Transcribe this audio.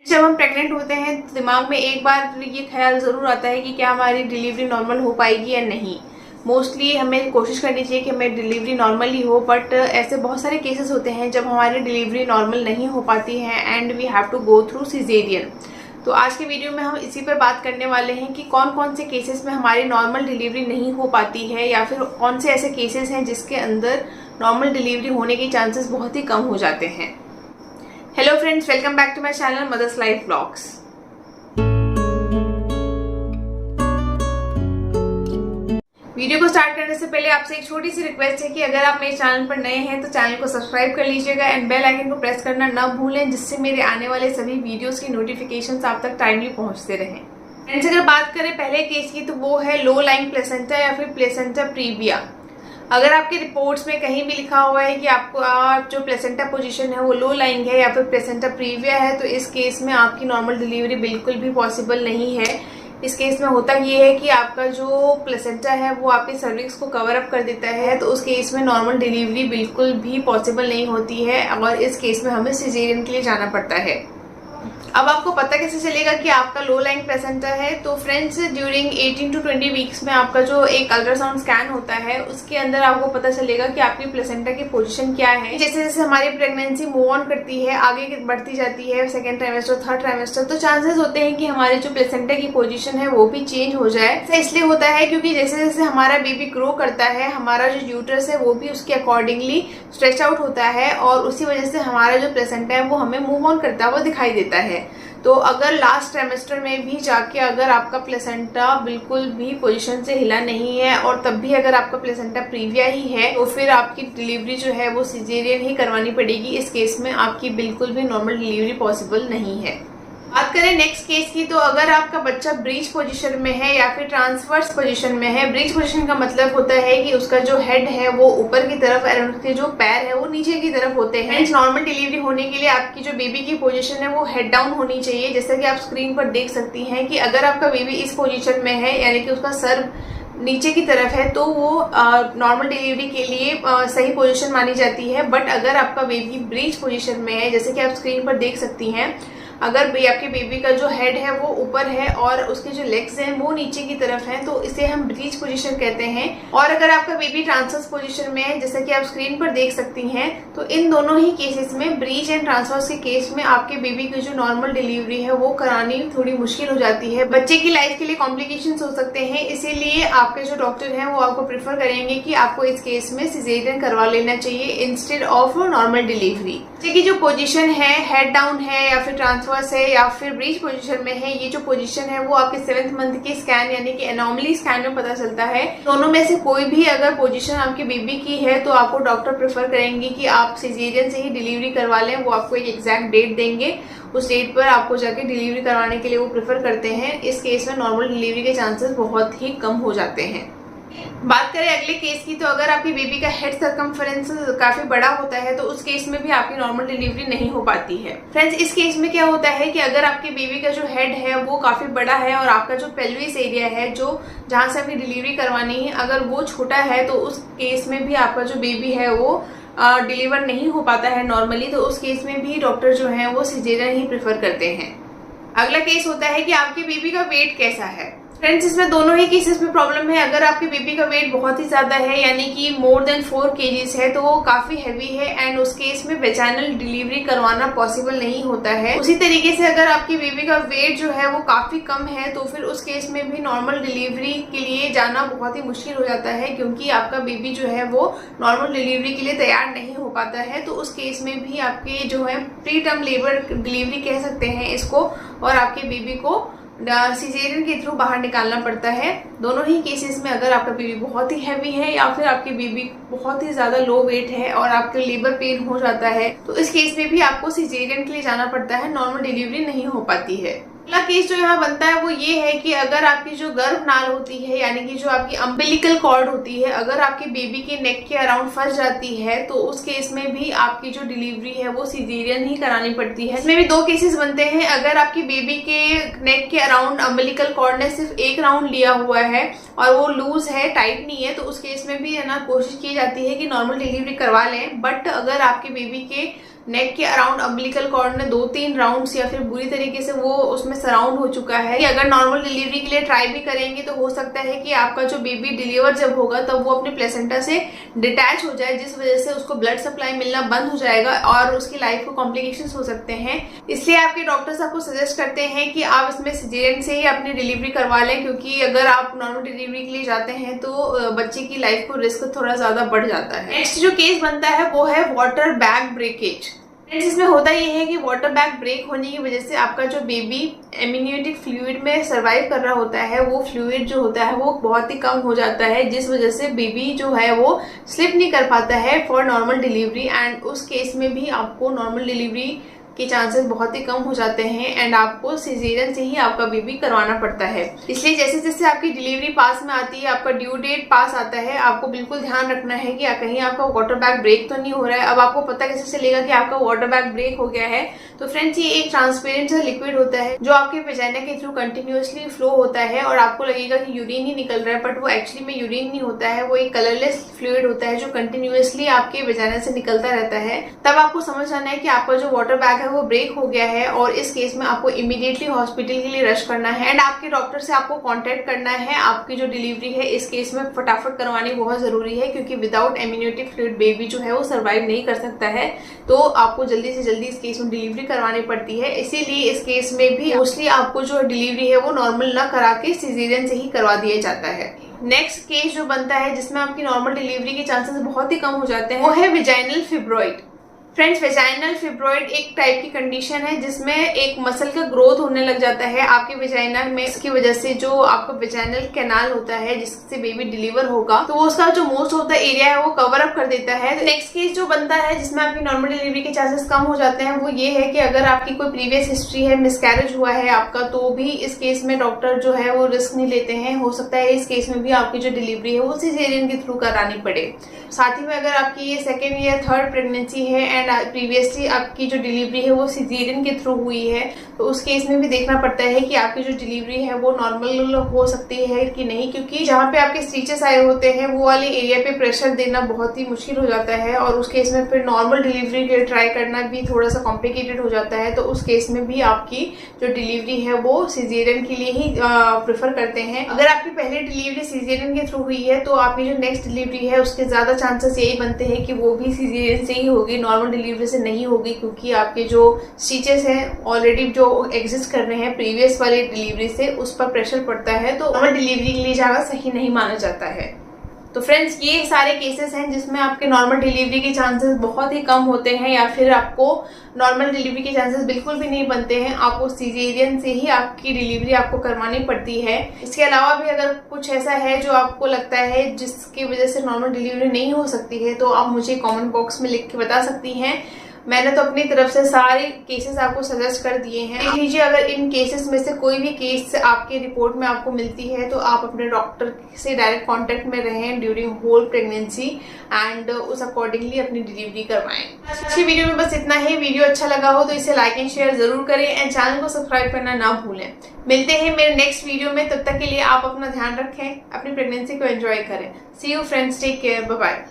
जब हम प्रेग्नेंट होते हैं तो दिमाग में एक बार ये ख्याल ज़रूर आता है कि क्या हमारी डिलीवरी नॉर्मल हो पाएगी या नहीं। मोस्टली हमें कोशिश करनी चाहिए कि हमें डिलीवरी नॉर्मल ही हो, बट ऐसे बहुत सारे केसेस होते हैं जब हमारी डिलीवरी नॉर्मल नहीं हो पाती है and we have to go through caesarean. तो आज के वीडियो में हम इसी पर बात करने वाले हैं कि कौन कौन से केसेस में हमारी नॉर्मल डिलीवरी नहीं हो पाती है, या फिर कौन से ऐसे केसेस हैं जिसके अंदर नॉर्मल डिलीवरी होने के चांसेस बहुत ही कम हो जाते हैं। Hello friends, welcome back to my channel mother's life blogs. Video को स्टार्ट करने से पहले आपसे एक छोटी सी रिक्वेस्ट है कि अगर आप मेरे चैनल पर नए हैं तो चैनल को सब्सक्राइब कर लीजिएगा एंड बेल आइकन को प्रेस करना ना भूलें, जिससे मेरे आने वाले सभी वीडियोस की नोटिफिकेशंस आप तक टाइमली पहुंचते रहें। फ्रेंड्स, अगर बात करें पहले केस की तो वो है लो लाइंग प्लेसेंटा या फिर प्लेसेंटा प्रीविया। अगर आपके रिपोर्ट्स में कहीं भी लिखा हुआ है कि आपको जो प्लेसेंटा पोजीशन है वो लो लाइंग है या फिर प्लेसेंटा प्रीविया है, तो इस केस में आपकी नॉर्मल डिलीवरी बिल्कुल भी पॉसिबल नहीं है। इस केस में होता ये है कि आपका जो प्लेसेंटा है वो आपके सर्विक्स को कवर अप कर देता है, तो उस केस में नॉर्मल डिलीवरी बिल्कुल भी पॉसिबल नहीं होती है और इस केस में हमें सिजेरियन के लिए जाना पड़ता है। अब आपको पता कैसे चलेगा कि आपका लो लाइंग प्लेसेंटा है? तो फ्रेंड्स, ड्यूरिंग 18 to 20 वीक्स में आपका जो एक अल्ट्रासाउंड स्कैन होता है उसके अंदर आपको पता चलेगा कि आपकी प्लेसेंटा की पोजीशन क्या है। जैसे जैसे हमारी प्रेगनेंसी मूव ऑन करती है, आगे बढ़ती जाती है, सेकेंड ट्राइमेस्टर, थर्ड ट्राइमेस्टर, तो चांसेस होते हैं कि हमारे जो प्लेसेंटा की पोजीशन है वो भी चेंज हो जाए। ऐसा इसलिए होता है क्योंकि जैसे जैसे हमारा बेबी ग्रो करता है, हमारा जो यूट्रस है वो भी उसके अकॉर्डिंगली स्ट्रेच आउट होता है और उसी वजह से हमारा जो प्लेसेंटा है वो हमें मूव ऑन करता हुआ दिखाई देता है। तो अगर लास्ट ट्राइमेस्टर में भी जाके अगर आपका प्लेसेंटा बिल्कुल भी पोजीशन से हिला नहीं है और तब भी अगर आपका प्लेसेंटा प्रीविया ही है, तो फिर आपकी डिलीवरी जो है वो सिजेरियन ही करवानी पड़ेगी। इस केस में आपकी बिल्कुल भी नॉर्मल डिलीवरी पॉसिबल नहीं है। बात करें नेक्स्ट केस की, तो अगर आपका बच्चा ब्रीच पोजीशन में है या फिर ट्रांसवर्स पोजीशन में है। ब्रीच पोजीशन का मतलब होता है कि उसका जो हेड है वो ऊपर की तरफ और उसके जो पैर है वो नीचे की तरफ होते हैं। नॉर्मल डिलीवरी होने के लिए आपकी जो बेबी की पोजीशन है वो हेड डाउन होनी चाहिए। जैसा कि आप स्क्रीन पर देख सकती हैं कि अगर आपका बेबी इस पोजीशन में है, यानी कि उसका सर नीचे की तरफ है, तो वो नॉर्मल डिलीवरी के लिए सही पोजीशन मानी जाती है। बट अगर आपका बेबी ब्रीच पोजीशन में है, जैसे कि आप स्क्रीन पर देख सकती हैं, अगर आपके बेबी का जो हेड है वो ऊपर है और उसके जो लेग्स हैं वो नीचे की तरफ हैं, तो इसे हम ब्रीच पोजीशन कहते हैं। और अगर आपका बेबी ट्रांसवर्स पोजीशन में है, जैसा कि आप स्क्रीन पर देख सकती हैं, तो इन दोनों ही केसेस में, ब्रीच एंड ट्रांसवर्स के केस में, आपके बेबी की जो नॉर्मल डिलीवरी है वो करानी थोड़ी मुश्किल हो जाती है। बच्चे की लाइफ के लिए कॉम्प्लिकेशंस हो सकते हैं, इसीलिए आपके जो डॉक्टर हैं वो आपको प्रेफर करेंगे कि आपको इस केस में सिजेरियन करवा लेना चाहिए इंस्टेड ऑफ नॉर्मल डिलीवरी। बच्चे की जो पोजीशन है, हेड डाउन है या फिर ट्रांसफर है या फिर ब्रीच पोजीशन में है, ये जो पोजीशन है वो आपके 7th मंथ के स्कैन यानी कि एनॉमली स्कैन में पता चलता है। दोनों में से कोई भी अगर पोजीशन आपके बेबी की है तो आपको डॉक्टर प्रेफर करेंगे कि आप सिजेरियन से ही डिलीवरी करवा लें। वो आपको एक एग्जैक्ट डेट देंगे, उस डेट पर आपको जाके डिलीवरी करवाने के लिए वो प्रेफर करते हैं। इस केस में नॉर्मल डिलीवरी के चांसेस बहुत ही कम हो जाते हैं। बात करें अगले केस की, तो अगर आपकी बेबी का हेड सर्कमफरेंस काफी बड़ा होता है तो उस केस में भी आपकी नॉर्मल डिलीवरी नहीं हो पाती है। फ्रेंड्स, इस केस में क्या होता है कि अगर आपके बेबी का जो हेड है वो काफी बड़ा है और आपका जो पेल्विस एरिया है, जो जहां से आपकी डिलीवरी करवानी है, अगर वो छोटा है, तो उस केस में भी आपका जो बेबी है वो डिलीवर नहीं हो पाता है नॉर्मली। तो उस केस में भी डॉक्टर जो है वो सिजेरियन ही प्रेफर करते हैं। अगला केस होता है कि आपके बेबी का वेट कैसा है। फ्रेंड्स, इसमें दोनों ही केसेस में प्रॉब्लम है। अगर आपके बेबी का वेट बहुत ही ज्यादा है, यानी कि मोर देन 4 kgs है, तो वो काफी हैवी है एंड उस केस में वेजाइनल डिलीवरी करवाना पॉसिबल नहीं होता है। उसी तरीके से अगर आपकी बेबी का वेट जो है वो काफी कम है, तो फिर उस केस में भी नॉर्मल डिलीवरी के लिए जाना बहुत ही मुश्किल हो जाता है, क्योंकि आपका बेबी जो है वो नॉर्मल डिलीवरी के लिए तैयार नहीं हो पाता है। तो उस केस में भी आपके जो है प्री टर्म लेबर डिलीवरी कह सकते हैं इसको, और आपके बेबी को सिजेरियन के थ्रू बाहर निकालना पड़ता है। दोनों ही केसेस में अगर आपका बेबी बहुत ही हैवी है या फिर आपकी बेबी बहुत ही ज्यादा लो वेट है और आपके लेबर पेन हो जाता है, तो इस केस में भी आपको सिजेरियन के लिए जाना पड़ता है, नॉर्मल डिलीवरी नहीं हो पाती है। अगला केस जो यहाँ बनता है वो ये है कि अगर आपकी जो गर्भनाल होती है, यानी कि जो आपकी अम्बिलिकल कॉर्ड होती है, अगर आपके बेबी के नेक के अराउंड फंस जाती है, तो उस केस में भी आपकी जो डिलीवरी है वो सिजेरियन ही करानी पड़ती है। इसमें भी 2 केसेस बनते हैं। अगर आपकी बेबी के नेक के अराउंड अम्बिलिकल कॉर्ड ने सिर्फ एक राउंड लिया हुआ है और वो लूज है, टाइट नहीं है, तो उस केस में भी है ना कोशिश की जाती है कि नॉर्मल डिलीवरी करवा लें। बट अगर आपके बेबी के नेक के अराउंड अम्बिलिकल कॉर्ड में 2-3 राउंड्स या फिर बुरी तरीके से वो उसमें सराउंड हो चुका है। कि अगर नॉर्मल डिलीवरी के लिए ट्राई भी करेंगे तो हो सकता है कि आपका जो बेबी डिलीवर जब होगा तब वो अपने प्लेसेंटा से डिटैच हो जाए, जिस वजह से उसको ब्लड सप्लाई मिलना बंद हो जाएगा और उसकी लाइफ को कॉम्प्लिकेशंस हो सकते हैं। इसलिए आपके डॉक्टर्स आपको सजेस्ट करते हैं कि आप इसमें सिजेरियन से ही अपनी डिलीवरी करवा लें, क्योंकि अगर आप नॉर्मल डिलीवरी के लिए जाते हैं तो बच्चे की लाइफ को रिस्क थोड़ा ज्यादा बढ़ जाता है। नेक्स्ट जो केस बनता है वो है वाटर बैग ब्रेकेज। इसमें होता यह है कि वाटर बैग ब्रेक होने की वजह से आपका जो बेबी एम्नियोटिक फ्लूइड में सर्वाइव कर रहा होता है, वो फ्लूइड जो होता है वो बहुत ही कम हो जाता है, जिस वजह से बेबी जो है वो स्लिप नहीं कर पाता है फॉर नॉर्मल डिलीवरी। एंड उस केस में भी आपको नॉर्मल डिलीवरी के चांसेस बहुत ही कम हो जाते हैं एंड आपको सिजेरियन से ही आपका बेबी करवाना पड़ता है। इसलिए जैसे जैसे आपकी डिलीवरी पास में आती है, आपका ड्यू डेट पास आता है, आपको बिल्कुल ध्यान रखना है कि कहीं आपका वाटर बैग ब्रेक तो नहीं हो रहा है। अब आपको पता कैसे चलेगा कि आपका वाटर बैग ब्रेक हो गया है? तो फ्रेंड्स, ये एक ट्रांसपेरेंट सा लिक्विड होता है जो आपके वेजाइना के थ्रू कंटिन्यूअसली फ्लो होता है और आपको लगेगा कि यूरिन ही निकल रहा है, बट वो एक्चुअली में यूरिन नहीं होता है, वो एक कलरलेस फ्लूइड होता है जो कंटिन्यूअसली आपके वेजाइना से निकलता रहता है। तब आपको समझ आना है कि आपका जो वाटर बैग है वो ब्रेक हो गया है और इस केस में आपको इमीडिएटली हॉस्पिटल के लिए रश करना है एंड आपके डॉक्टर से आपको कांटेक्ट करना है। आपकी जो डिलीवरी है इस केस में फटाफट करवानी बहुत जरूरी है, क्योंकि विदाउट एम्नियोटिक फ्लूइड बेबी जो है वो सर्वाइव नहीं कर सकता है। तो आपको जल्दी से जल्दी इस केस में डिलीवरी करवानी पड़ती है। इसीलिए इस केस में भी मोस्टली आपको जो डिलीवरी है वो नॉर्मल ना करा के सिजेरियन से ही करवा दिया जाता है। नेक्स्ट केस जो बनता है जिसमें आपकी नॉर्मल डिलीवरी के चांसेस बहुत ही कम हो जाते हैं, वो है vaginal fibroid. Friends, vaginal fibroid एक टाइप की कंडीशन है जिसमें एक मसल का ग्रोथ होने लग जाता है आपके वेजाइना में। इसकी वजह से जो आपका वेजाइनल कैनाल होता है जिससे बेबी डिलीवर होगा, तो वो उसका जो मोस्ट ऑफ द एरिया है वो कवर अप कर देता है। नेक्स्ट केस जो बनता है जिसमें आपकी नॉर्मल डिलीवरी के चांसेस कम हो जाते हैं, वो ये है कि अगर आपकी कोई प्रीवियस हिस्ट्री है, मिसकैरेज हुआ है आपका, तो भी इस केस में डॉक्टर जो है वो रिस्क नहीं लेते हैं। हो सकता है इस केस में भी आपकी जो डिलीवरी है वो सिजेरियन के थ्रू करानी पड़े। साथ ही में अगर आपकी ये सेकेंड या थर्ड प्रेगनेंसी है एंड प्रीवियसली आपकी जो डिलीवरी है वो सिजेरियन के थ्रू हुई है, तो उस केस में भी देखना पड़ता है कि आपकी जो डिलीवरी है वो नॉर्मल हो सकती है कि नहीं, क्योंकि जहाँ पे आपके स्टिचेस आए होते हैं वो वाले एरिया पे प्रेशर देना बहुत ही मुश्किल हो जाता है और उस केस में फिर नॉर्मल डिलीवरी के ट्राई करना भी थोड़ा सा कॉम्प्लिकेटेड हो जाता है। तो उस केस में भी आपकी जो डिलीवरी है वो सिजेरियन के लिए ही प्रेफर करते हैं। अगर आपकी पहले डिलीवरी सिजेरियन के थ्रू हुई है तो आपकी जो नेक्स्ट डिलीवरी है उसके ज्यादा चांसेस यही बनते हैं कि वो भी सिजेरियन से ही होगी, नॉर्मल डिलीवरी से नहीं होगी, क्योंकि आपके जो स्टिचेस हैं ऑलरेडी जो एग्जिस्ट कर रहे हैं प्रीवियस वाली डिलीवरी से, उस पर प्रेशर पड़ता है, तो नॉर्मल डिलीवरी के लिए जाना सही नहीं माना जाता है। तो फ्रेंड्स, ये सारे केसेस हैं जिसमें आपके नॉर्मल डिलीवरी के चांसेस बहुत ही कम होते हैं या फिर आपको नॉर्मल डिलीवरी के चांसेस बिल्कुल भी नहीं बनते हैं। आपको सिजेरियन से ही आपकी डिलीवरी आपको करवानी पड़ती है। इसके अलावा भी अगर कुछ ऐसा है जो आपको लगता है जिसकी वजह से नॉर्मल डिलीवरी नहीं हो सकती है, तो आप मुझे कमेंट बॉक्स में लिख के बता सकती हैं। मैंने तो अपनी तरफ से सारे केसेस आपको सजेस्ट कर दिए हैं। देख लीजिए, अगर इन केसेस में से कोई भी केस आपके रिपोर्ट में आपको मिलती है तो आप अपने डॉक्टर से डायरेक्ट कांटेक्ट में रहें ड्यूरिंग होल प्रेगनेंसी एंड उस अकॉर्डिंगली अपनी डिलीवरी करवाएं। अच्छी वीडियो में बस इतना ही। वीडियो अच्छा लगा हो तो इसे लाइक एंड शेयर जरूर करें एंड चैनल को सब्सक्राइब करना ना भूलें। मिलते हैं मेरे नेक्स्ट वीडियो में, तब तक के लिए आप अपना ध्यान रखें, अपनी प्रेगनेंसी को एंजॉय करें। See you friends, take care, bye bye.